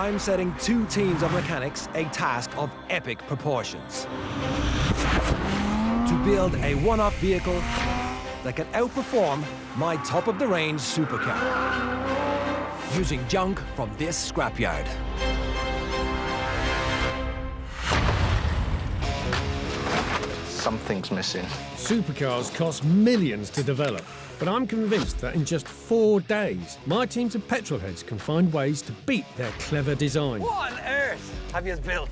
I'm setting two teams of mechanics a task of epic proportions. To build a one-off vehicle that can outperform my top-of-the-range supercar, using junk from this scrapyard. Something's missing. Supercars cost millions to develop, but I'm convinced that in just 4 days, my teams of petrolheads can find ways to beat their clever design. What on earth have you built?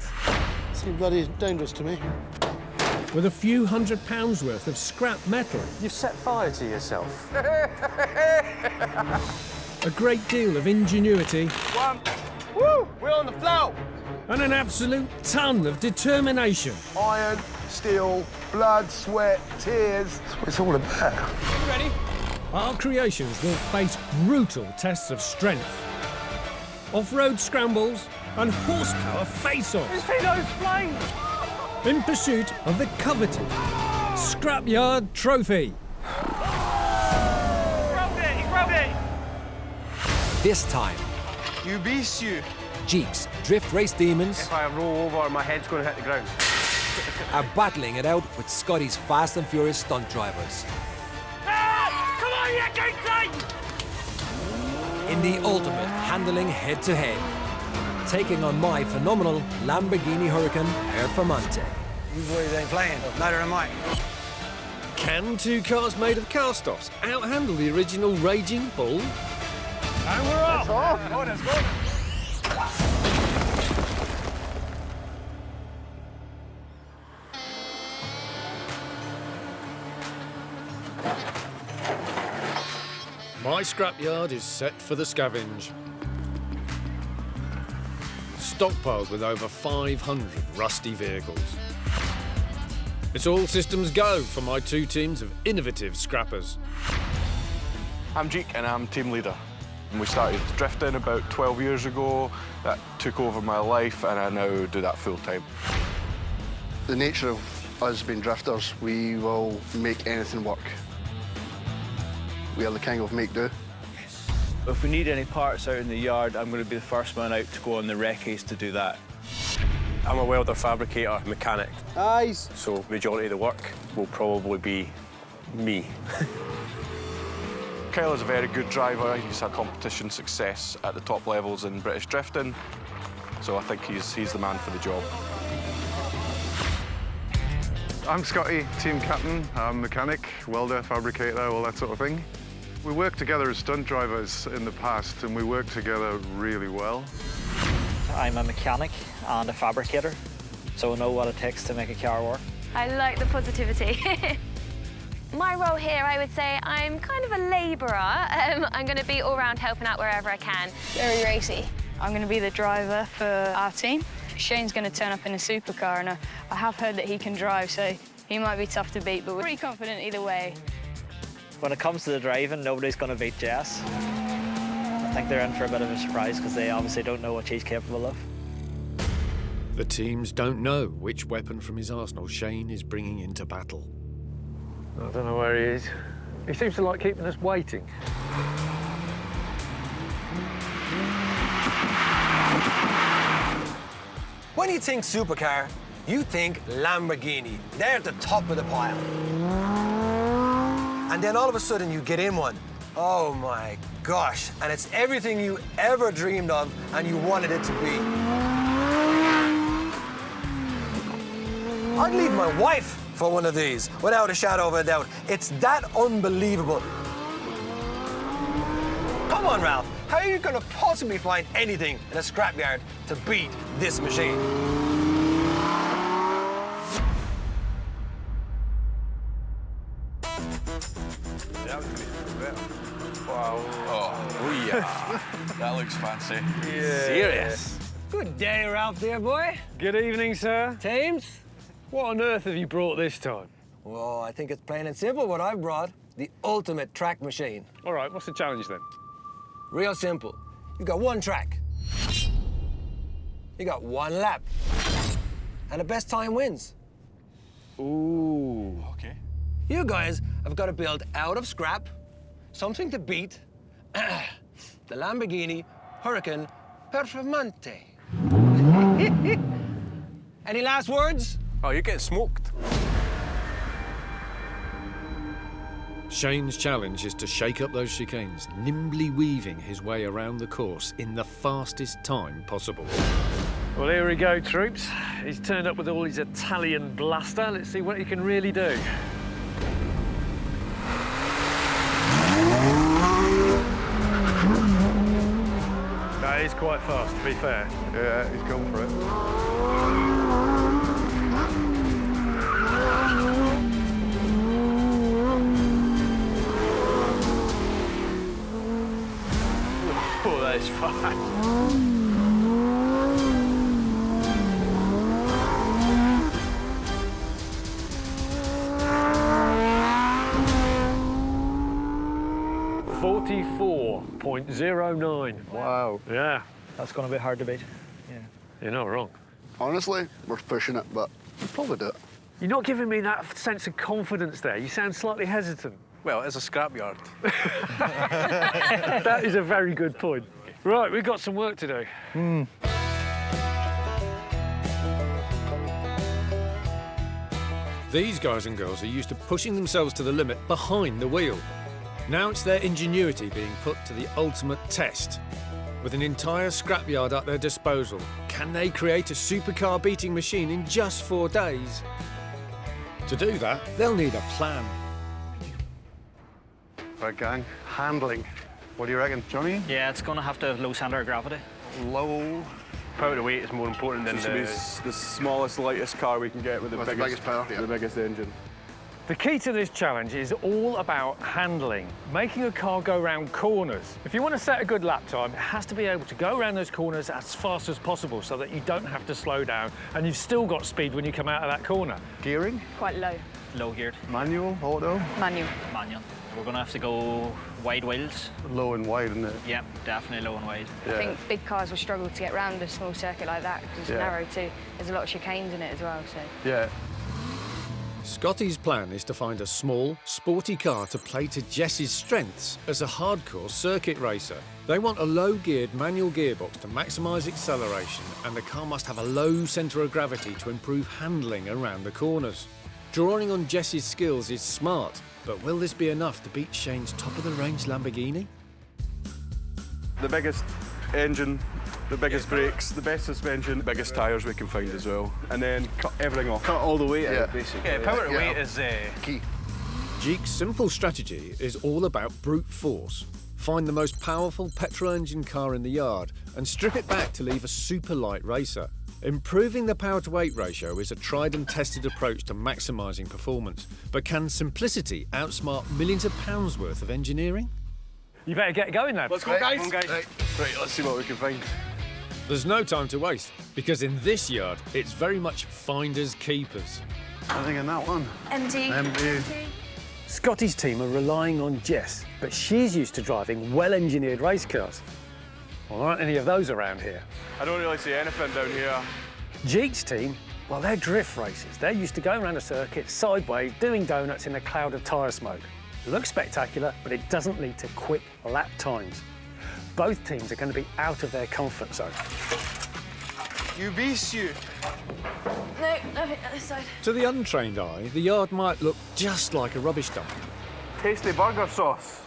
Seems bloody dangerous to me. With a few £100 worth of scrap metal. You've set fire to yourself. A great deal of ingenuity. Woo! We're on the flow! And an absolute ton of determination. Iron, steel, blood, sweat, tears. That's what it's all about. You ready? Our creations will face brutal tests of strength, off-road scrambles, and horsepower face-offs. You see those flames? In pursuit of the coveted Scrapyard Trophy. He's rolled it! This time, You beast, you. Jeeps, drift race demons, If I roll over, my head's going to hit the ground. are battling it out with Scotty's fast and furious stunt drivers. Come on, you Kingston! In the ultimate handling head-to-head, taking on my phenomenal Lamborghini Huracan Performante. You boys ain't playing, neither am I. Can two cars made of cast-offs outhandle the original Raging Bull? And we're off! Oh, that's good. My scrapyard is set for the scavenge. Stockpiled with over 500 rusty vehicles. It's all systems go for my two teams of innovative scrappers. I'm Jeek and I'm team leader. We started drifting about 12 years ago. That took over my life and I now do that full time. The nature of us being drifters, we will make anything work. We are the king of make do. If we need any parts out in the yard, I'm going to be the first man out to go on the recce to do that. I'm a welder, fabricator, mechanic. Eyes. So majority of the work will probably be me. Kyle is a very good driver. He's had competition success at the top levels in British drifting. So I think he's the man for the job. I'm Scotty, team captain. I'm mechanic, welder, fabricator, all that sort of thing. We worked together as stunt drivers in the past, and we work together really well. I'm a mechanic and a fabricator, so I know what it takes to make a car work. I like the positivity. My role here, I would say I'm kind of a labourer. I'm going to be all round helping out wherever I can. Very racy. I'm going to be the driver for our team. Shane's going to turn up in a supercar, and I have heard that he can drive, so he might be tough to beat, but we're pretty confident either way. When it comes to the driving, nobody's going to beat Jess. I think they're in for a bit of a surprise because they obviously don't know what she's capable of. The teams don't know which weapon from his arsenal Shane is bringing into battle. I don't know where he is. He seems to like keeping us waiting. When you think supercar, you think Lamborghini. They're at the top of the pile. And then all of a sudden you get in one. Oh my gosh. And it's everything you ever dreamed of and you wanted it to be. I'd leave my wife for one of these, without a shadow of a doubt. It's that unbelievable. Come on, Ralph. How are you going to possibly find anything in a scrapyard to beat this machine? Wow. Oh yeah. That looks fancy. Yeah. Serious. Good day, Ralph, dear boy. Good evening, sir. Teams? What on earth have you brought this time? Well, I think it's plain and simple what I've brought. The ultimate track machine. All right, what's the challenge then? Real simple. You've got one track. You got one lap. And the best time wins. Ooh. Okay. You guys have got to build out of scrap something to beat the Lamborghini Huracan Performante. Any last words? Oh, you're getting smoked. Shane's challenge is to shake up those chicanes, nimbly weaving his way around the course in the fastest time possible. Well, here we go, troops. He's turned up with all his Italian bluster. Let's see what he can really do. No, he's quite fast, to be fair. Yeah, he's going for it. Oh, that is fast. 44.09. Wow. Yeah. That's going to be hard to beat. Yeah. You're not wrong. Honestly, we're pushing it, but we'll probably do it. You're not giving me that sense of confidence there. You sound slightly hesitant. Well, it's a scrapyard. That is a very good point. Right, we've got some work to do. These guys and girls are used to pushing themselves to the limit behind the wheel. Now it's their ingenuity being put to the ultimate test. With an entire scrapyard at their disposal, can they create a supercar beating machine in just 4 days? To do that, they'll need a plan. Right, gang. Handling. What do you reckon, Johnny? Yeah, it's going to have to have low centre of gravity. Low. Power to weight is more important than This should be the smallest, lightest car we can get with the biggest power, yeah. the biggest engine. The key to this challenge is all about handling, making a car go around corners. If you want to set a good lap time, it has to be able to go around those corners as fast as possible so that you don't have to slow down and you've still got speed when you come out of that corner. Gearing? Quite low. Low geared. Manual? Auto? Manual. Manual. We're going to have to go wide wheels. Low and wide, isn't it? Yep, definitely low and wide. I think big cars will struggle to get round a small circuit like that because it's narrow too. There's a lot of chicanes in it as well, so. Yeah. Scotty's plan is to find a small, sporty car to play to Jess's strengths as a hardcore circuit racer. They want a low-geared manual gearbox to maximise acceleration, and the car must have a low centre of gravity to improve handling around the corners. Drawing on Jess's skills is smart, but will this be enough to beat Shane's top-of-the-range Lamborghini? The biggest engine, the biggest brakes, the best suspension, the biggest tyres we can find as well. And then cut everything off. Cut all the weight out, basically. Yeah, power to weight is key. Jeek's simple strategy is all about brute force. Find the most powerful petrol engine car in the yard and strip it back to leave a super light racer. Improving the power-to-weight ratio is a tried and tested approach to maximising performance. But can simplicity outsmart millions of pounds worth of engineering? You better get going, lad. Let's go, guys. Come on, guys. Right, let's see what we can find. There's no time to waste, because in this yard, it's very much finders keepers. I think in that one. Empty. Empty. Scotty's team are relying on Jess, but she's used to driving well-engineered race cars. Well, there aren't any of those around here. I don't really see anything down here. Jeek's team, well, they're drift racers. They're used to going around a circuit sideways, doing donuts in a cloud of tyre smoke. It looks spectacular, but it doesn't lead to quick lap times. Both teams are going to be out of their comfort zone. You beast you. No, nothing at this side. To the untrained eye, the yard might look just like a rubbish dump. Tasty burger sauce.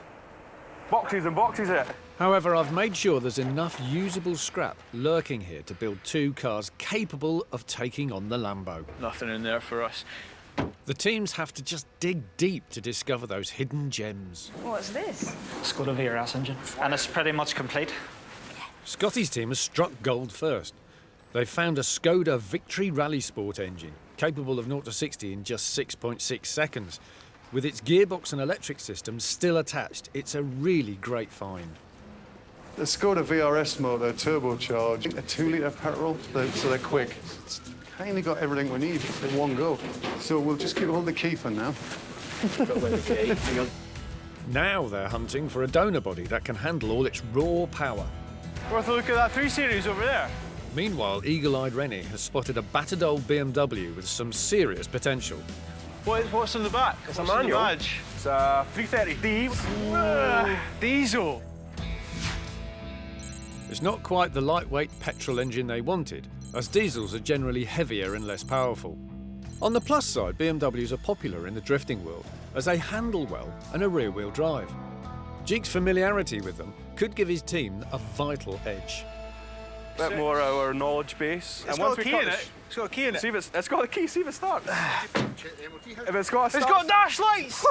Boxes and boxes of it. However, I've made sure there's enough usable scrap lurking here to build 2 cars capable of taking on the Lambo. Nothing in there for us. The teams have to just dig deep to discover those hidden gems. What's this? Scoda VRS engine. And it's pretty much complete. Scotty's team has struck gold first. They've found a Scoda Victory Rally Sport engine, capable of 0 to 60 in just 6.6 seconds. With its gearbox and electric system still attached, it's a really great find. The Skoda VRS motor, turbocharged, a 2-litre petrol, so they're quick. It's kind of got everything we need in one go. So we'll just keep hold of the key for now. Now they're hunting for a donor body that can handle all its raw power. Worth a look at that 3 Series over there. Meanwhile, eagle-eyed Rennie has spotted a battered old BMW with some serious potential. What's in the back? It's a manual. Badge? It's a 330. Diesel. It's not quite the lightweight petrol engine they wanted, as diesels are generally heavier and less powerful. On the plus side, BMWs are popular in the drifting world, as they handle well and are rear-wheel drive. Jeek's familiarity with them could give his team a vital edge. A bit more our knowledge base. It's got a key in it. It's got a key in it. See if it's got a key, see if it starts. If it's got a start. It's got dash lights!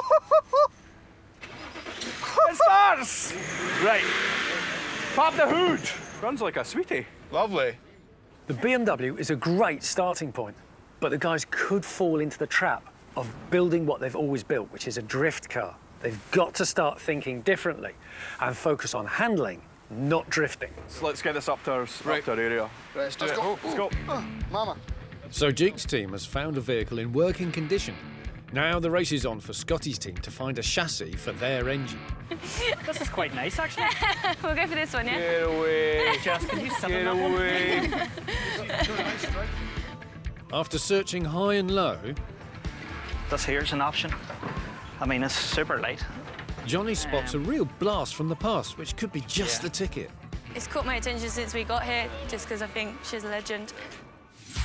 It starts! Right. Pop the hood. Runs like a sweetie. Lovely. The BMW is a great starting point, but the guys could fall into the trap of building what they've always built, which is a drift car. They've got to start thinking differently and focus on handling, not drifting. So let's get this up to our area. Right, let's do it. Let's go. Mama. So Jeek's team has found a vehicle in working condition. Now the race is on for Scotty's team to find a chassis for their engine. This is quite nice, actually. We'll go for this one, yeah? Get away. Jess, can you sit Get on that away. After searching high and low, This here's an option. I mean, it's super light. Johnny spots a real blast from the past, which could be just the ticket. It's caught my attention since we got here, just because I think she's a legend.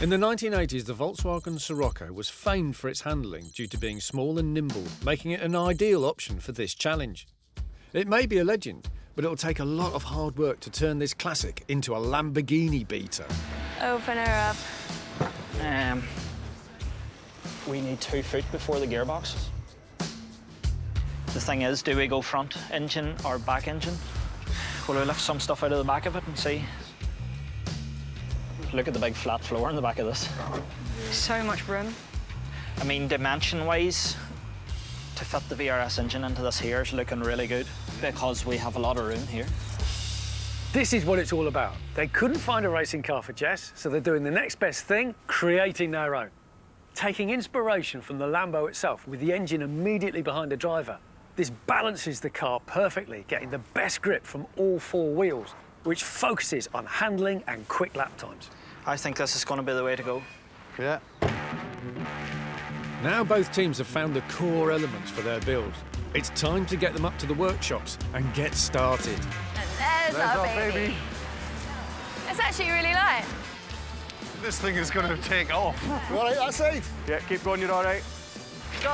In the 1980s, the Volkswagen Scirocco was famed for its handling due to being small and nimble, making it an ideal option for this challenge. It may be a legend, but it'll take a lot of hard work to turn this classic into a Lamborghini beater. Open her up. We need 2 feet before the gearbox. The thing is, do we go front engine or back engine? Will we lift some stuff out of the back of it and see? Look at the big flat floor in the back of this. So much room. I mean, dimension-wise, to fit the VRS engine into this here is looking really good because we have a lot of room here. This is what it's all about. They couldn't find a racing car for Jess, so they're doing the next best thing, creating their own. Taking inspiration from the Lambo itself, with the engine immediately behind the driver. This balances the car perfectly, getting the best grip from all 4 wheels, which focuses on handling and quick lap times. I think this is going to be the way to go. Yeah. Now both teams have found the core elements for their build. It's time to get them up to the workshops and get started. And there's our baby. It's actually really light. This thing is going to take off. You all right, that side? Yeah, keep going, you're all right.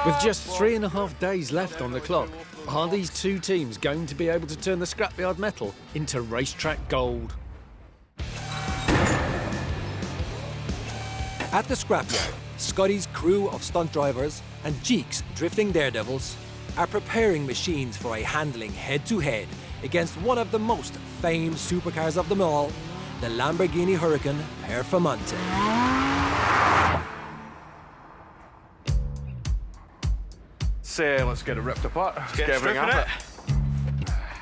With just 3.5 days left on the clock, are these 2 teams going to be able to turn the scrapyard metal into racetrack gold? At the scrapyard, Scotty's crew of stunt drivers and Jeek's drifting daredevils are preparing machines for a handling head-to-head against one of the most famed supercars of them all, the Lamborghini Huracan Performante. So let's get it ripped apart. Let's get everything at it.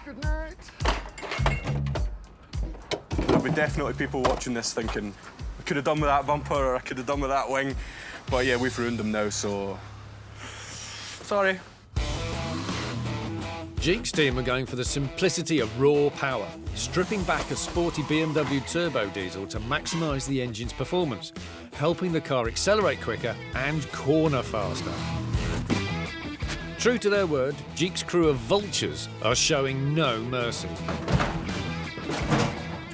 Good night. There'll be definitely people watching this thinking, I could have done with that bumper or I could have done with that wing. But yeah, we've ruined them now, so sorry. Jeek's team are going for the simplicity of raw power, stripping back a sporty BMW turbo diesel to maximise the engine's performance, helping the car accelerate quicker and corner faster. True to their word, Jeek's crew of vultures are showing no mercy.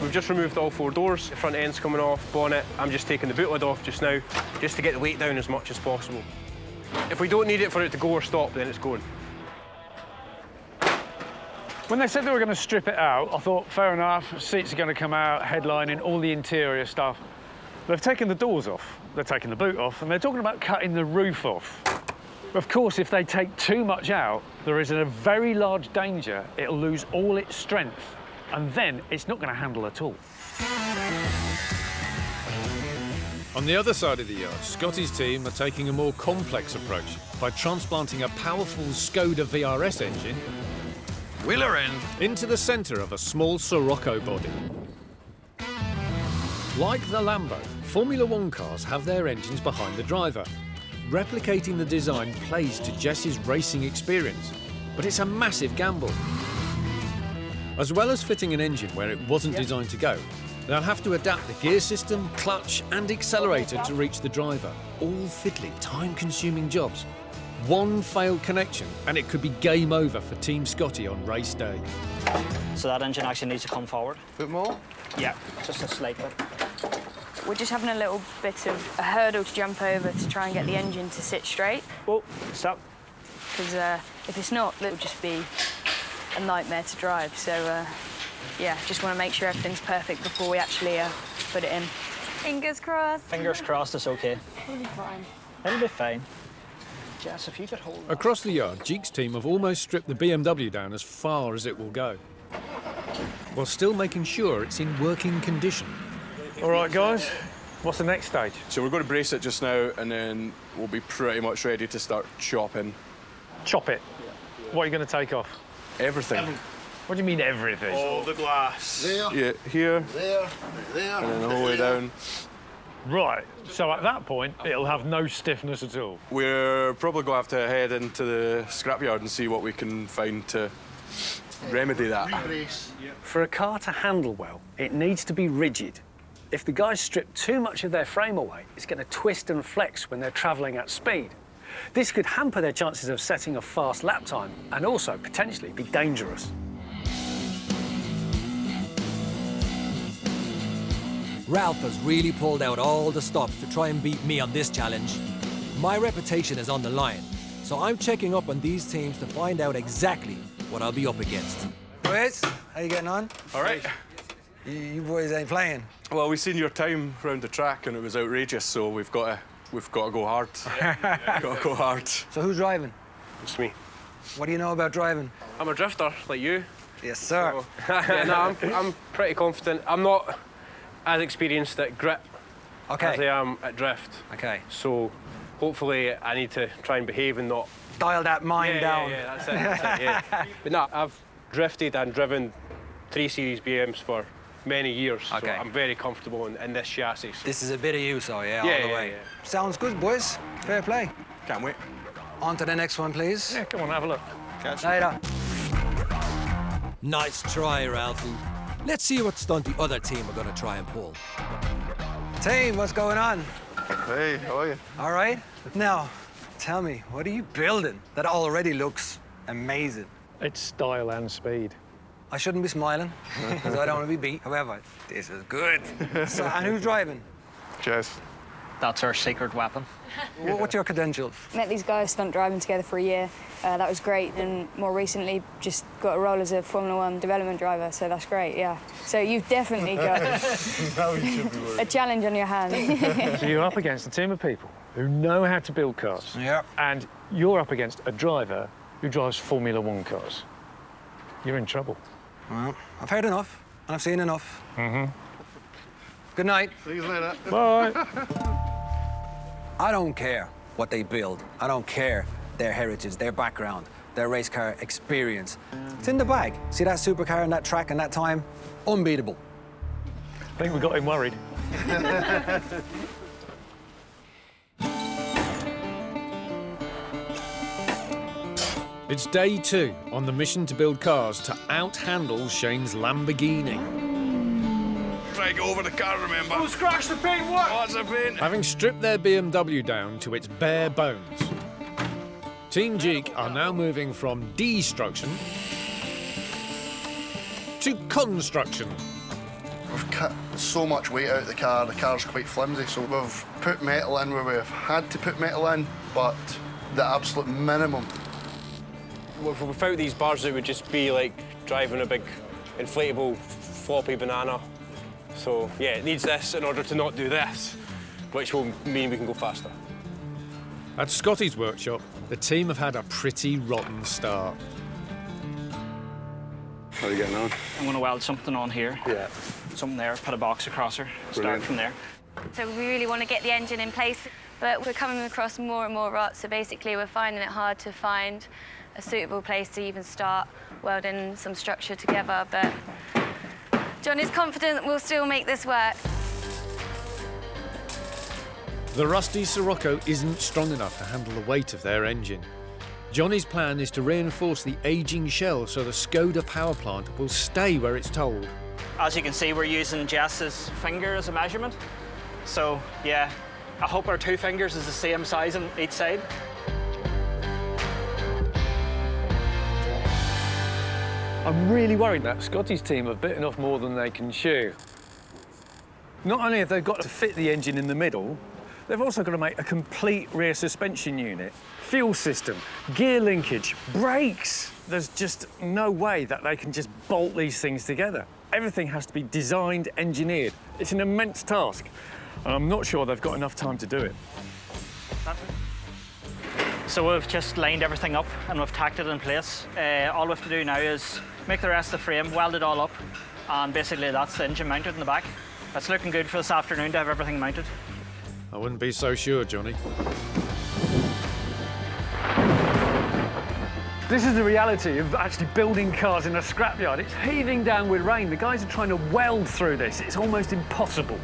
We've just removed all 4 doors. The front end's coming off, bonnet. I'm just taking the boot lid off just now, just to get the weight down as much as possible. If we don't need it for it to go or stop, then it's going. When they said they were going to strip it out, I thought, fair enough, seats are going to come out, headlining, all the interior stuff. They've taken the doors off, they're taking the boot off, and they're talking about cutting the roof off. Of course, if they take too much out, there is a very large danger it'll lose all its strength, and then it's not going to handle at all. On the other side of the yard, Scotty's team are taking a more complex approach by transplanting a powerful Scoda VRS engine wheeler into the centre of a small Scirocco body. Like the Lambo, Formula One cars have their engines behind the driver. Replicating the design plays to Jess's racing experience, but it's a massive gamble. As well as fitting an engine where it wasn't designed to go, they'll have to adapt the gear system, clutch and accelerator to reach the driver. All fiddly, time-consuming jobs. One failed connection and it could be game over for Team Scotty on race day. So that engine actually needs to come forward. Bit more? Yeah, just a slight bit. We're just having a little bit of a hurdle to jump over to try and get the engine to sit straight. Oh, stop. Because if it's not, it'll just be a nightmare to drive. So, yeah, just want to make sure everything's perfect before we actually put it in. Fingers crossed. Fingers crossed it's okay. It'll be fine. It'll be fine. Jess, if you could hold Across the yard, Jeek's team have almost stripped the BMW down as far as it will go, while still making sure it's in working condition. All right, guys, what's the next stage? So we're going to brace it just now, and then we'll be pretty much ready to start chopping. Chop it? What are you going to take off? Everything. What do you mean everything? All the glass. There. Yeah, here. There. There. And then the whole way down. Right, so at that point, it'll have no stiffness at all. We're probably going to have to head into the scrapyard and see what we can find to remedy that. For a car to handle well, it needs to be rigid. If the guys strip too much of their frame away, it's going to twist and flex when they're travelling at speed. This could hamper their chances of setting a fast lap time and also potentially be dangerous. Ralph has really pulled out all the stops to try and beat me on this challenge. My reputation is on the line, so I'm checking up on these teams to find out exactly what I'll be up against. Boys, how you getting on? All right. You boys ain't playing. Well, we've seen your time around the track and it was outrageous, so we've got to go hard. Got to go hard. So who's driving? It's me. What do you know about driving? I'm a drifter, like you. Yes, sir. So, yeah, no, I'm pretty confident. I'm not as experienced at grip as I am at drift. Okay. So hopefully I need to try and behave and not... Dial that mind down. Yeah, that's it, yeah. But no, I've drifted and driven 3 Series BMs for many years, so I'm very comfortable in this chassis. So. This is a bit of you, so yeah, all the way. Yeah. Sounds good, boys. Fair play. Can't wait. On to the next one, please. Yeah, come on, have a look. Catch Later. Nice try, Ralphie. Let's see what stunt the other team are going to try and pull. Team, what's going on? Hey, how are you? All right. Now, tell me, what are you building that already looks amazing? It's style and speed. I shouldn't be smiling, because I don't want to be beat. However, this is good. So, and who's driving? Jess. That's our secret weapon. What's your credentials? Met these guys stunt driving together for a year. That was great, and more recently just got a role as a Formula 1 development driver, so that's great, yeah. So you've definitely got a challenge on your hands. So you're up against a team of people who know how to build cars. Yeah. And you're up against a driver who drives Formula 1 cars. You're in trouble. Well, I've heard enough, and I've seen enough. Mm-hmm. Good night. See you later. Bye. I don't care what they build. I don't care their heritage, their background, their race car experience. It's in the bag. See that supercar and that track and that time? Unbeatable. I think we got him worried. It's day 2 on the mission to build cars to out-handle Shane's Lamborghini. Try to go over the car, remember? Oh, scratch the paint, what? What's the paint? Having stripped their BMW down to its bare bones, Team Jeek are now moving from destruction to construction. We've cut so much weight out of the car's quite flimsy, so we've put metal in where we've had to put metal in, but the absolute minimum. Without these bars, it would just be like driving a big inflatable floppy banana. So, yeah, it needs this in order to not do this, which will mean we can go faster. At Scotty's workshop, the team have had a pretty rotten start. How are you getting on? I'm going to weld something on here. Yeah. Something there, put a box across her, start from there. So we really want to get the engine in place, but we're coming across more and more rot, so basically we're finding it hard to find a suitable place to even start welding some structure together, but John is confident that we'll still make this work. The rusty Sirocco isn't strong enough to handle the weight of their engine. Johnny's plan is to reinforce the aging shell so the Scoda power plant will stay where it's told. As you can see, we're using Jess's finger as a measurement. So, yeah, I hope our 2 fingers is the same size on each side. I'm really worried that Scotty's team have bitten off more than they can chew. Not only have they got to fit the engine in the middle, they've also got to make a complete rear suspension unit, fuel system, gear linkage, brakes. There's just no way that they can just bolt these things together. Everything has to be designed, engineered. It's an immense task, and I'm not sure they've got enough time to do it. So we've just lined everything up and we've tacked it in place. All we have to do now is make the rest of the frame, weld it all up, and basically that's the engine mounted in the back. It's looking good for this afternoon to have everything mounted. I wouldn't be so sure, Johnny. This is the reality of actually building cars in a scrapyard. It's heaving down with rain. The guys are trying to weld through this. It's almost impossible.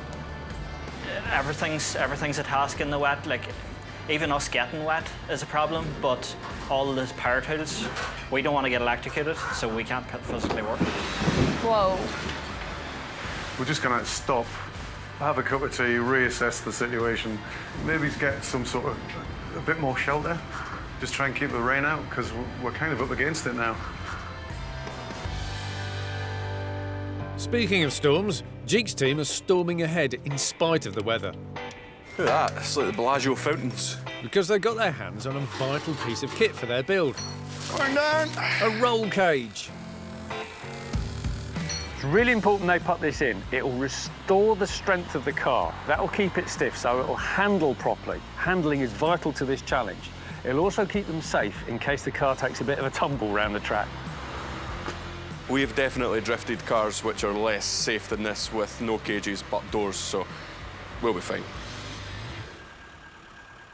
Everything's a task in the wet. Like, even us getting wet is a problem, but all of these power tools, we don't want to get electrocuted, so we can't physically work. Whoa. We're just going to stop, have a cup of tea, reassess the situation, maybe get some sort of a bit more shelter. Just try and keep the rain out, because we're kind of up against it now. Speaking of storms, Jeek's team are storming ahead in spite of the weather. Look at that, it's like the Bellagio fountains. Because they got their hands on a vital piece of kit for their build. Going down! A roll cage. It's really important they put this in. It will restore the strength of the car. That will keep it stiff, so it will handle properly. Handling is vital to this challenge. It'll also keep them safe in case the car takes a bit of a tumble round the track. We've definitely drifted cars which are less safe than this with no cages but doors, so we'll be fine.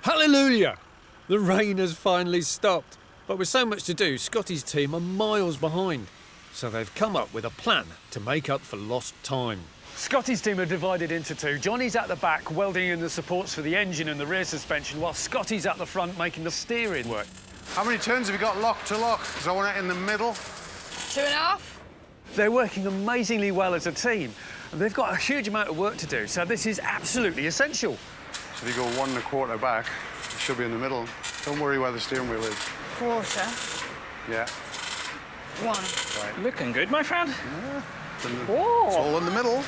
Hallelujah! The rain has finally stopped. But with so much to do, Scotty's team are miles behind. So they've come up with a plan to make up for lost time. Scotty's team are divided into two. Johnny's at the back, welding in the supports for the engine and the rear suspension, while Scotty's at the front, making the steering work. How many turns have you got lock to lock? Because I want it in the middle. 2.5. They're working amazingly well as a team. And they've got a huge amount of work to do, so this is absolutely essential. So if you go 1 1/4 back, it should be in the middle. Don't worry where the steering wheel is. 1/4. Yeah. 1. Right. Looking good, my friend. Yeah. Whoa. It's all in the middle.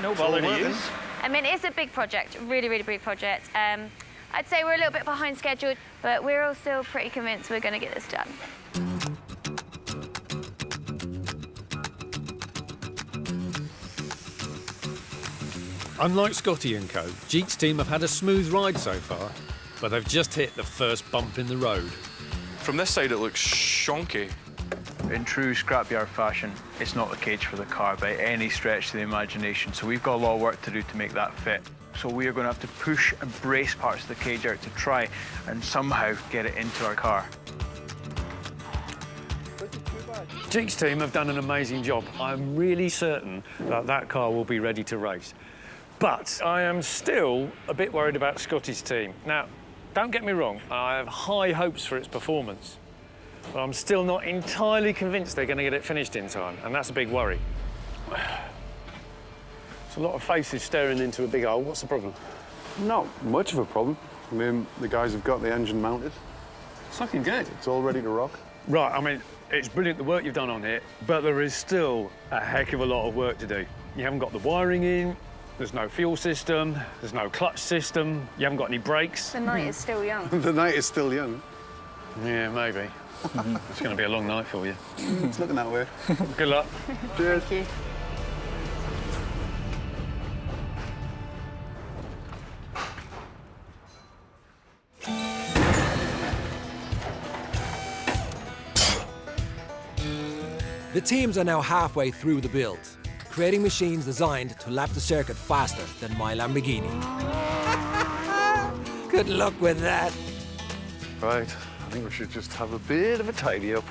No bother to use. I mean, it's a big project, really, really big project. I'd say we're a little bit behind schedule, but we're all still pretty convinced we're going to get this done. Unlike Scotty and co, Jeek's team have had a smooth ride so far, but they've just hit the first bump in the road. From this side, it looks shonky. In true scrapyard fashion, it's not the cage for the car by any stretch of the imagination, so we've got a lot of work to do to make that fit. So we are going to have to push and brace parts of the cage out to try and somehow get it into our car. Jeek's team have done an amazing job. I'm really certain that that car will be ready to race. But I am still a bit worried about Scotty's team. Now, don't get me wrong, I have high hopes for its performance. But I'm still not entirely convinced they're going to get it finished in time, and that's a big worry. It's a lot of faces staring into a big hole. What's the problem? Not much of a problem. I mean, the guys have got the engine mounted. It's looking good. It's all ready to rock. Right, I mean, it's brilliant the work you've done on it, but there is still a heck of a lot of work to do. You haven't got the wiring in, there's no fuel system, there's no clutch system, you haven't got any brakes. The night is still young. The night is still young. Yeah, maybe. It's going to be a long night for you. It's looking that way. Good luck. Cheers. Thank you. The teams are now halfway through the build, creating machines designed to lap the circuit faster than my Lamborghini. Good luck with that. Right, I think we should just have a bit of a tidy up.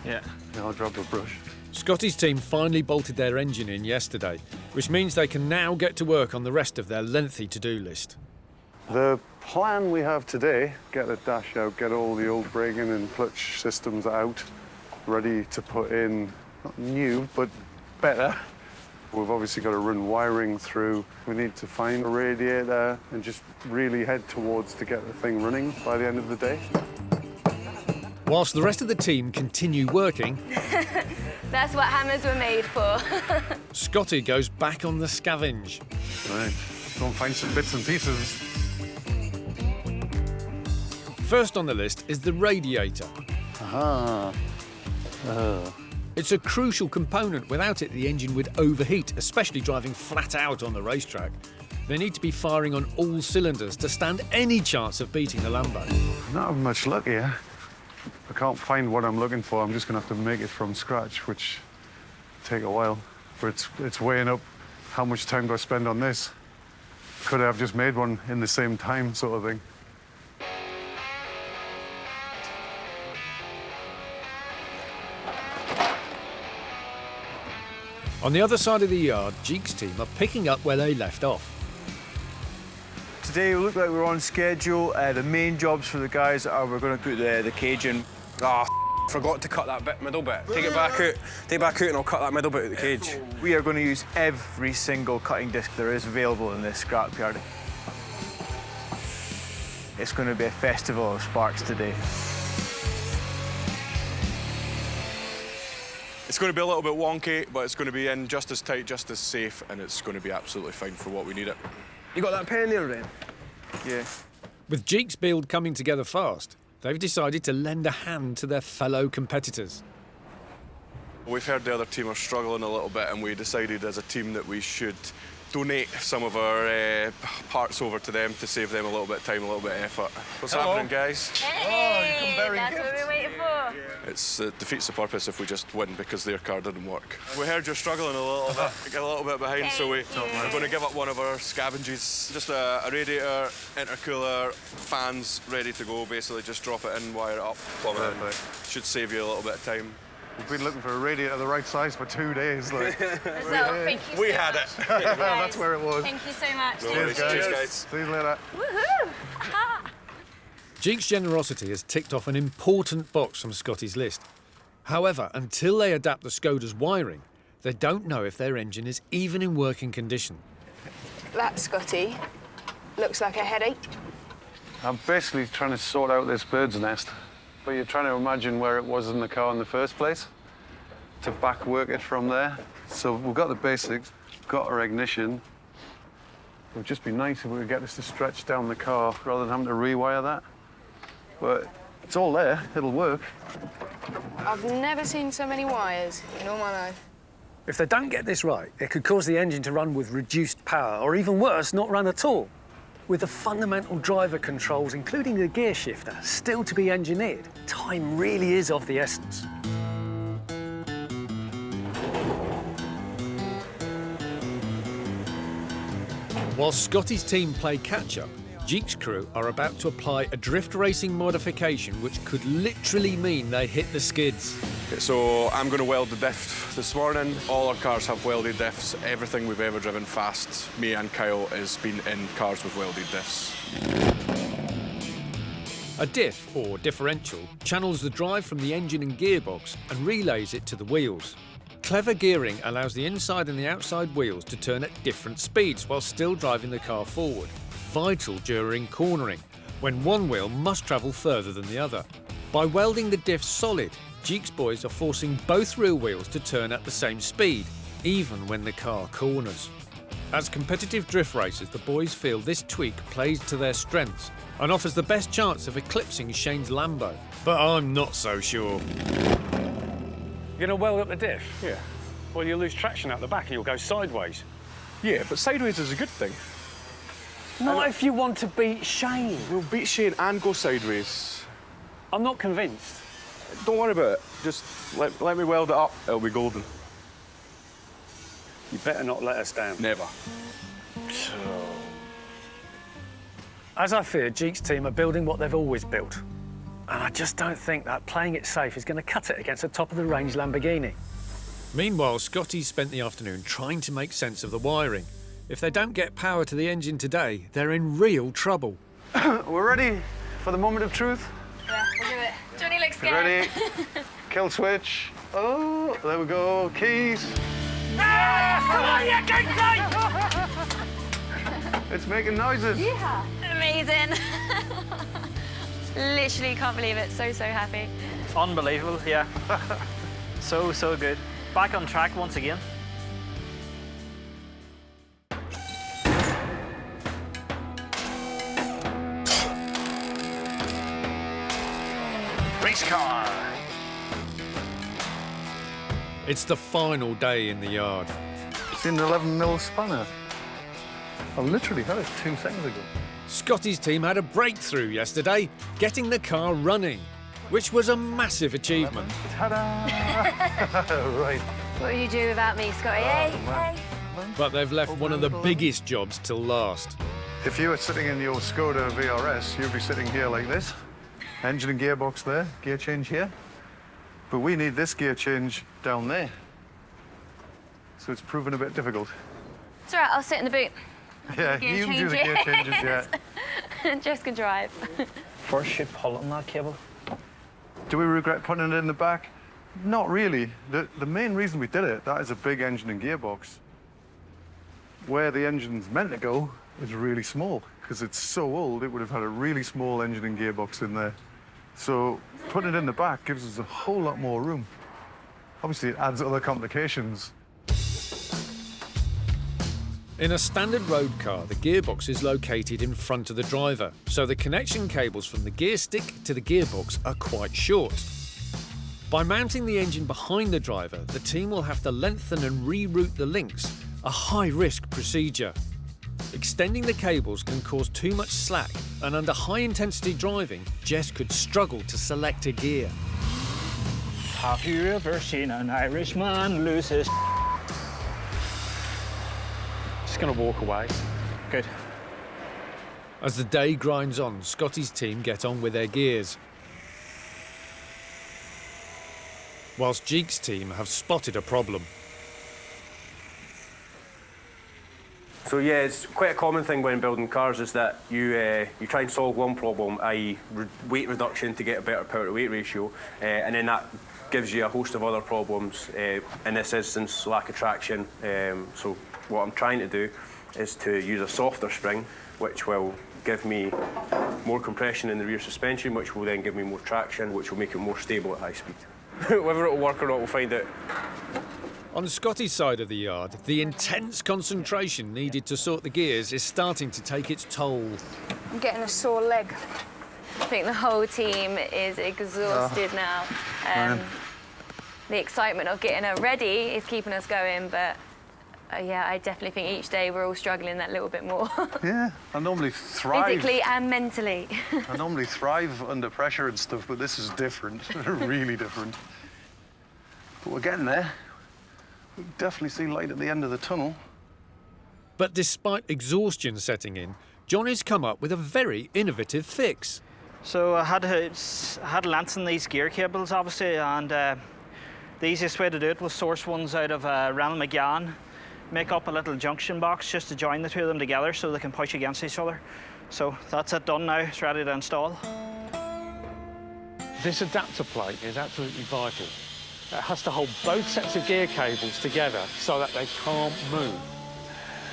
Yeah. I'll drop a brush. Scotty's team finally bolted their engine in yesterday, which means they can now get to work on the rest of their lengthy to-do list. The plan we have today, get the dash out, get all the old braking and clutch systems out, ready to put in, not new, but better. We've obviously got to run wiring through. We need to find a radiator and just really head towards to get the thing running by the end of the day. Whilst the rest of the team continue working, That's what hammers were made for. Scotty goes back on the scavenge. Right, go and find some bits and pieces. First on the list is the radiator. Aha. It's a crucial component. Without it, the engine would overheat, especially driving flat out on the racetrack. They need to be firing on all cylinders to stand any chance of beating the Lambo. Not having much luck here. I can't find what I'm looking for. I'm just going to have to make it from scratch, which take a while. But it's weighing up how much time do I spend on this. Could I have just made one in the same time, sort of thing. On the other side of the yard, Jeek's team are picking up where they left off. Today we look like we're on schedule. The main jobs for the guys are we're going to put the cage in. Forgot to cut that middle bit. Take it back out. Take it back out and I'll cut that middle bit of the cage. We are going to use every single cutting disc there is available in this scrapyard. It's going to be a festival of sparks today. It's going to be a little bit wonky, but it's going to be in just as tight, just as safe, and it's going to be absolutely fine for what we need it. You got that pen there, then? Yeah. With Jeek's build coming together fast, they've decided to lend a hand to their fellow competitors. We've heard the other team are struggling a little bit, and we decided as a team that we should donate some of our parts over to them to save them a little bit of time, a little bit of effort. What's happening, guys? Hey, that's what we're waiting for. It defeats the purpose if we just win because their car didn't work. We heard you're struggling a little bit, get a little bit behind, so we're going to give up one of our scavenges. Just a radiator, intercooler, fans ready to go, basically just drop it in, wire it up, plumb it in. Should save you a little bit of time. We've been looking for a radiator the right size for 2 days. Like. Thank you we so had much. it. That's where it was. Thank you so much. No worries. Cheers, guys. See you later. Woohoo! Jeek's generosity has ticked off an important box from Scotty's list. However, until they adapt the Scoda's wiring, they don't know if their engine is even in working condition. That, Scotty, looks like a headache. I'm basically trying to sort out this bird's nest, but you're trying to imagine where it was in the car in the first place, to back work it from there. So we've got the basics, got our ignition. It would just be nice if we could get this to stretch down the car rather than having to rewire that. But it's all there, it'll work. I've never seen so many wires in all my life. If they don't get this right, it could cause the engine to run with reduced power, or even worse, not run at all. With the fundamental driver controls, including the gear shifter, still to be engineered, time really is of the essence. While Scotty's team play catch-up, Jeek's crew are about to apply a drift racing modification which could literally mean they hit the skids. So I'm going to weld the diff this morning. All our cars have welded diffs. Everything we've ever driven fast, me and Kyle, has been in cars with welded diffs. A diff, or differential, channels the drive from the engine and gearbox and relays it to the wheels. Clever gearing allows the inside and the outside wheels to turn at different speeds while still driving the car forward. Vital during cornering, when one wheel must travel further than the other. By welding the diff solid, Jeek's boys are forcing both rear wheels to turn at the same speed, even when the car corners. As competitive drift racers, the boys feel this tweak plays to their strengths and offers the best chance of eclipsing Shane's Lambo. But I'm not so sure. You're going to weld up the diff? Yeah. Well, you'll lose traction out the back and you'll go sideways. Yeah, but sideways is a good thing. Not if you want to beat Shane. We'll beat Shane and go sideways. I'm not convinced. Don't worry about it. Just let me weld it up. It'll be golden. You better not let us down. Never. As I feared, Jeek's team are building what they've always built. And I just don't think that playing it safe is going to cut it against a top-of-the-range Lamborghini. Meanwhile, Scotty spent the afternoon trying to make sense of the wiring. If they don't get power to the engine today, they're in real trouble. We're ready for the moment of truth. Yeah, we'll do it. Johnny looks You scared. ready? Kill switch. Oh, there we go. Keys. Come on, you It's making noises. Yeah. Amazing. Literally can't believe it. So happy. Unbelievable, yeah. So good. Back on track once again. Race car. It's the final day in the yard. It's an 11mm spanner. I literally had it 2 seconds ago. Scotty's team had a breakthrough yesterday, getting the car running, which was a massive achievement. Ta-da! Right. What would you do without me, Scotty? Hey. But they've left one of the biggest jobs till last. If you were sitting in your Scoda VRS, you'd be sitting here like this. Engine and gearbox there, gear change here. But we need this gear change down there. So it's proven a bit difficult. It's all right, I'll sit in the boot. Yeah, you can do the gear changes, yeah. Jess can drive. First, should pull on that cable. Do we regret putting it in the back? Not really. The main reason we did it, that is a big engine and gearbox. Where the engine's meant to go is really small, because it's so old, it would have had a really small engine and gearbox in there. So putting it in the back gives us a whole lot more room. Obviously, it adds other complications. In a standard road car, the gearbox is located in front of the driver, so the connection cables from the gear stick to the gearbox are quite short. By mounting the engine behind the driver, the team will have to lengthen and reroute the links, a high-risk procedure. Extending the cables can cause too much slack, and under high-intensity driving, Jess could struggle to select a gear. Have you ever seen an Irishman lose his... Just gonna walk away. Good. As the day grinds on, Scotty's team get on with their gears, whilst Jeek's team have spotted a problem. So yeah, it's quite a common thing when building cars is that you try and solve one problem, i.e. weight reduction to get a better power to weight ratio, and then that gives you a host of other problems, in this instance lack of traction. So what I'm trying to do is to use a softer spring, which will give me more compression in the rear suspension, which will then give me more traction, which will make it more stable at high speed. Whether it'll work or not, we'll find out. On Scotty's side of the yard, the intense concentration needed to sort the gears is starting to take its toll. I'm getting a sore leg. I think the whole team is exhausted now. The excitement of getting her ready is keeping us going, but yeah, I definitely think each day we're all struggling that little bit more. Yeah, I normally thrive. Physically and mentally. I normally thrive under pressure and stuff, but this is different, really different. But we're getting there. We can definitely see light at the end of the tunnel. But despite exhaustion setting in, Johnny's come up with a very innovative fix. So I had to lengthen these gear cables, obviously, and the easiest way to do it was source ones out of Reynolds McGann, make up a little junction box just to join the two of them together so they can push against each other. So that's it done now, it's ready to install. This adapter plate is absolutely vital. It has to hold both sets of gear cables together so that they can't move.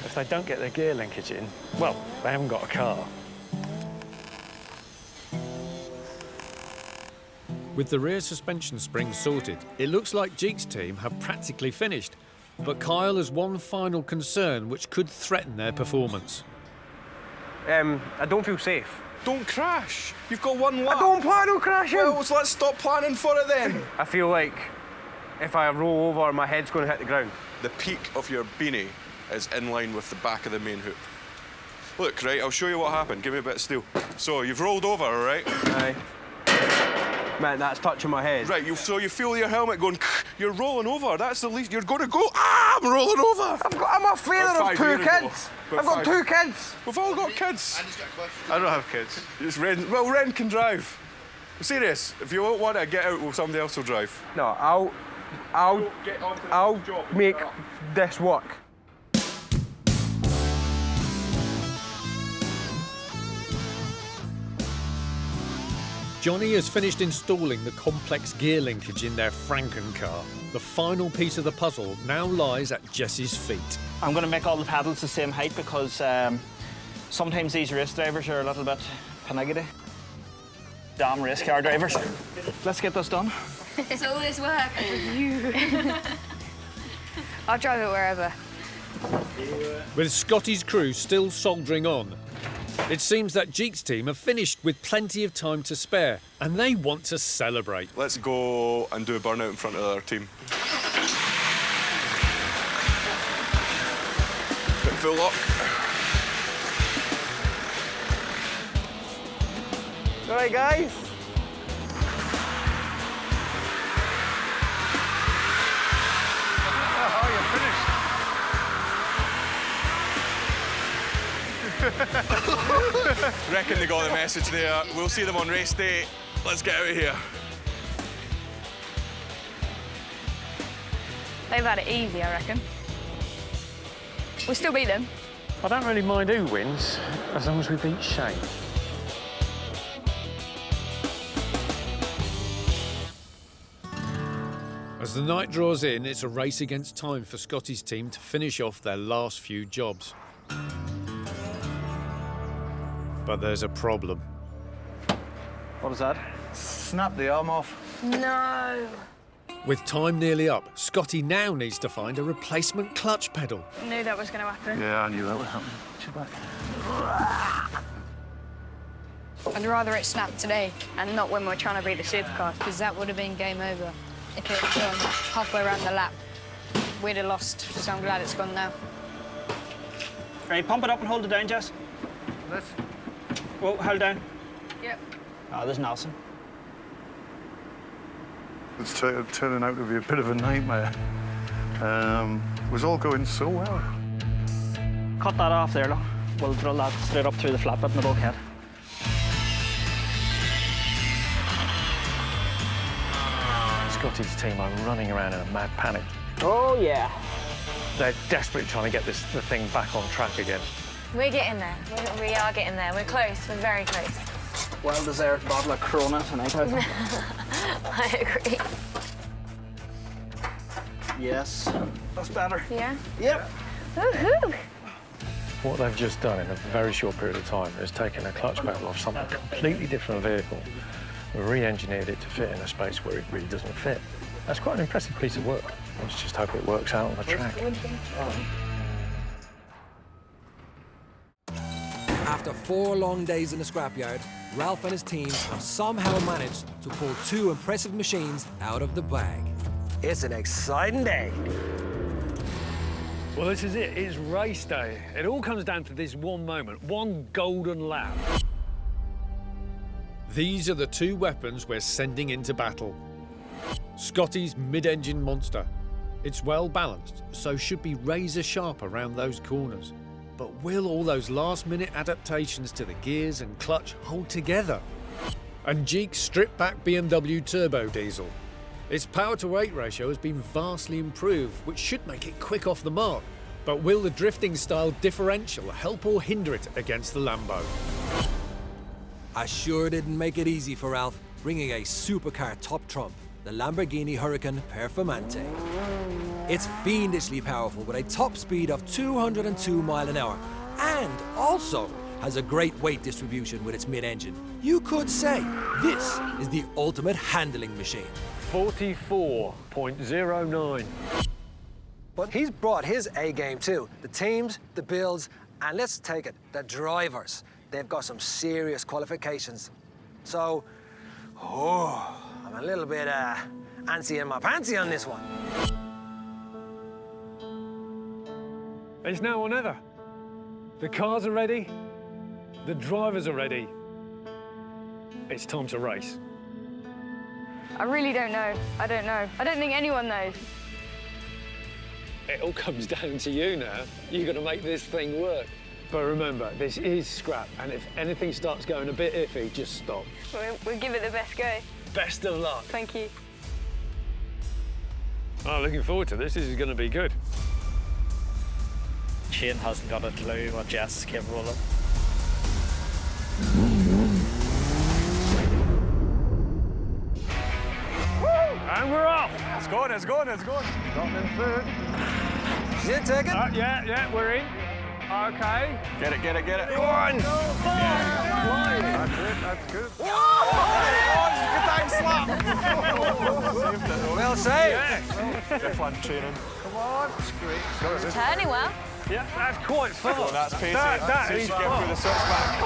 If they don't get their gear linkage in, well, they haven't got a car. With the rear suspension springs sorted, it looks like Jeek's team have practically finished. But Kyle has one final concern which could threaten their performance. I don't feel safe. Don't crash. You've got one lap. I don't plan on crashing. Well, so let's stop planning for it then. I feel like if I roll over, my head's going to hit the ground. The peak of your beanie is in line with the back of the main hoop. Look, right, I'll show you what happened. Give me a bit of steel. So, you've rolled over, all right? Aye. Man, that's touching my head. Right, so you feel your helmet going, you're rolling over. That's the least, you're going to go, ah, I'm rolling over. I'm a father of 2 kids. I've got 2 kids. We've all got kids. I don't have kids. It's Ren, well, Ren can drive. I'm serious, if you don't want to get out, well, somebody else will drive. No, I'll make this work. Johnny has finished installing the complex gear linkage in their Franken car. The final piece of the puzzle now lies at Jess's feet. I'm going to make all the pedals the same height because sometimes these race drivers are a little bit paniggity. Damn race car drivers. Let's get this done. It's all this work for you. I'll drive it wherever. With Scotty's crew still soldering on, it seems that Jeek's team have finished with plenty of time to spare, and they want to celebrate. Let's go and do a burnout in front of our team. Put full lock. All right, guys. Oh, you're finished. Reckon they got the message there. We'll see them on race day. Let's get out of here. They've had it easy, I reckon. We'll still beat them. I don't really mind who wins, as long as we beat Shane. As the night draws in, it's a race against time for Scotty's team to finish off their last few jobs. But there's a problem. What is that? Snap the arm off. No. With time nearly up, Scotty now needs to find a replacement clutch pedal. I knew that was going to happen. Yeah, I knew that would happen. I'd rather it snapped today and not when we're trying to beat the supercar, because that would have been game over. If it had gone halfway around the lap, we'd have lost, so I'm glad it's gone now. Right, pump it up and hold it down, Jess. This. Whoa, hold down. Yep. Oh, there's Nelson. It's turning out to be a bit of a nightmare. It was all going so well. Cut that off there, look. We'll drill that straight up through the flatbed in the bulkhead. Scotty's team are running around in a mad panic. Oh, yeah. They're desperately trying to get the thing back on track again. We're getting there. We are getting there. We're close. We're very close. Well-deserved bottle of Corona tonight, I think. I agree. Yes. That's better. Yeah? Yep. Woohoo! What they've just done in a very short period of time is taken a clutch pedal off something completely different vehicle, re-engineered it to fit in a space where it really doesn't fit. That's quite an impressive piece of work. Let's just hope it works out on the track. After 4 long days in the scrapyard, Ralph and his team have somehow managed to pull 2 impressive machines out of the bag. It's an exciting day. Well, this is it. It's race day. It all comes down to this one moment, one golden lap. These are the 2 weapons we're sending into battle. Scotty's mid-engine monster. It's well balanced, so should be razor sharp around those corners. But will all those last-minute adaptations to the gears and clutch hold together? And Jeek's stripped-back BMW turbo diesel. Its power-to-weight ratio has been vastly improved, which should make it quick off the mark. But will the drifting-style differential help or hinder it against the Lambo? I sure didn't make it easy for Ralph, bringing a supercar top trump, the Lamborghini Huracan Performante. It's fiendishly powerful with a top speed of 202 miles an hour, and also has a great weight distribution with its mid-engine. You could say this is the ultimate handling machine. 44.09. But he's brought his A-game too. The teams, the builds, and let's take it, the drivers. They've got some serious qualifications. So, I'm a little bit antsy in my pantsy on this one. It's now or never. The cars are ready. The drivers are ready. It's time to race. I really don't know. I don't know. I don't think anyone knows. It all comes down to you now. You've got to make this thing work. But remember, this is scrap, and if anything starts going a bit iffy, just stop. We'll give it the best go. Best of luck. Thank you. Oh, looking forward to this. This is going to be good. Shane hasn't got a clue what Jess is capable of. And we're off. It's going. Dropping in third. Is it taken? Yeah, we're in. Okay. Get it, get it, get it. Go on! That's it, that's good. Well saved. F1 training. Come on. Turning well. Yeah, that's quite fast. Well, that's pacey. That See if is you get through the fast.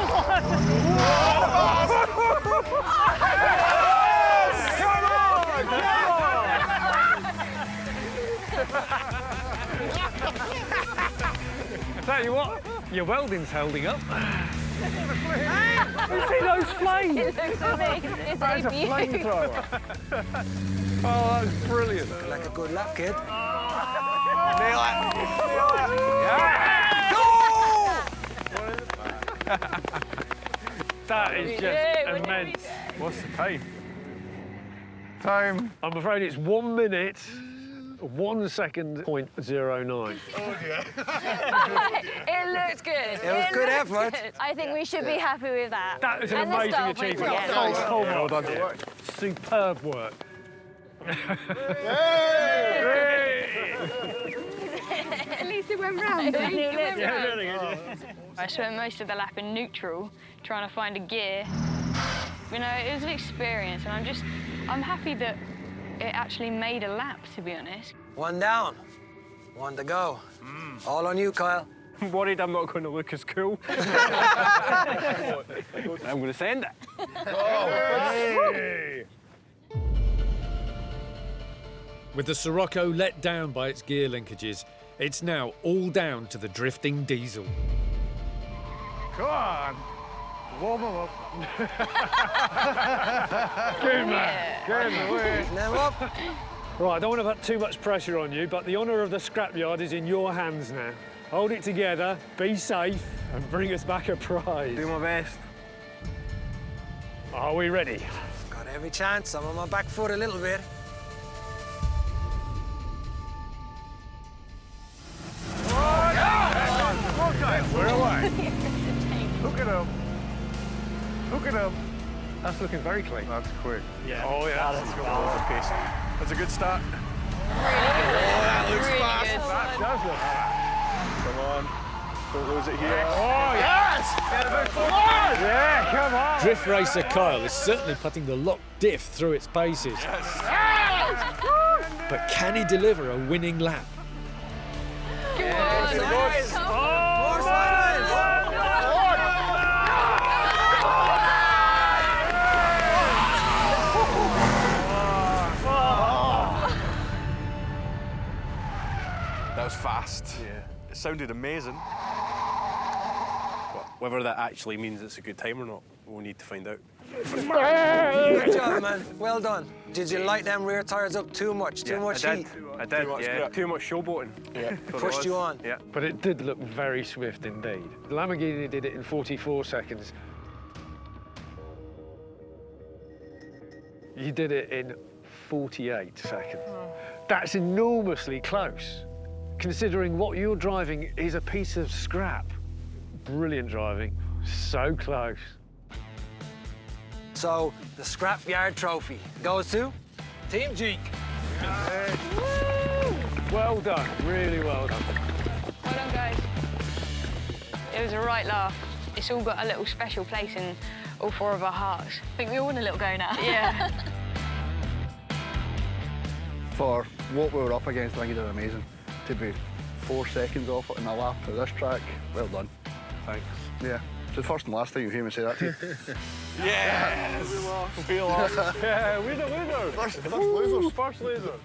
Tell you what, your welding's holding up. You see those flames? It looks amazing. It's That's a flamethrower. Oh, that's brilliant. Like a good lap, kid. Nail it. That is just immense. What's the time? Time. I'm afraid it's 1 minute, 1 second, .09. It looks good. It was good effort. Good. I think we should be happy with that. That is an And the amazing start point achievement. again. Oh, well done. Superb work. At least it went round. I spent most of the lap in neutral, trying to find a gear. You know, it was an experience, and I'm happy that it actually made a lap, to be honest. One down, one to go. All on you, Kyle. I'm worried I'm not going to look as cool. I'm going to send it. Hey. With the Sirocco let down by its gear linkages, it's now all down to the drifting diesel. Come on. Warm them up. Good man. Get away. Now up. Right, I don't want to put too much pressure on you, but the honour of the scrapyard is in your hands now. Hold it together, be safe, and bring us back a prize. Do my best. Are we ready? Got every chance. I'm on my back foot a little bit. We're away. Hook it up. Hook it up. That's looking very clean. That's quick. Yeah. Oh, yeah. That's a good start. That looks fast. That does look fast. Come on. Don't lose it here. Oh, yes! Get a bit forward! Yeah, come on. Drift racer Kyle is certainly putting the lock diff through its paces. But can he deliver a winning lap? Nice. Oh, More silence. That was fast. Yeah. It sounded amazing. But whether that actually means it's a good time or not, we'll need to find out. Good job, man. Well done. Did you light them rear tires up too much? Too much heat? I did, much yeah. grip. Too much showboating. Yeah. Pushed you on? Yeah. But it did look very swift indeed. The Lamborghini did it in 44 seconds. You did it in 48 seconds. That's enormously close, considering what you're driving is a piece of scrap. Brilliant driving, so close. So, the Scrapyard trophy goes to Team Jeek. Well done, really well done. Well done, guys. It was a right laugh. It's all got a little special place in all four of our hearts. I think we all want a little go now. Yeah. For what we were up against, I think he did amazing. To be 4 seconds off in a lap of this track, well done. Thanks. Yeah. It's the first and last time you hear me say that to you. Yes! We lost. Yeah, winner, winner. First losers. First loser.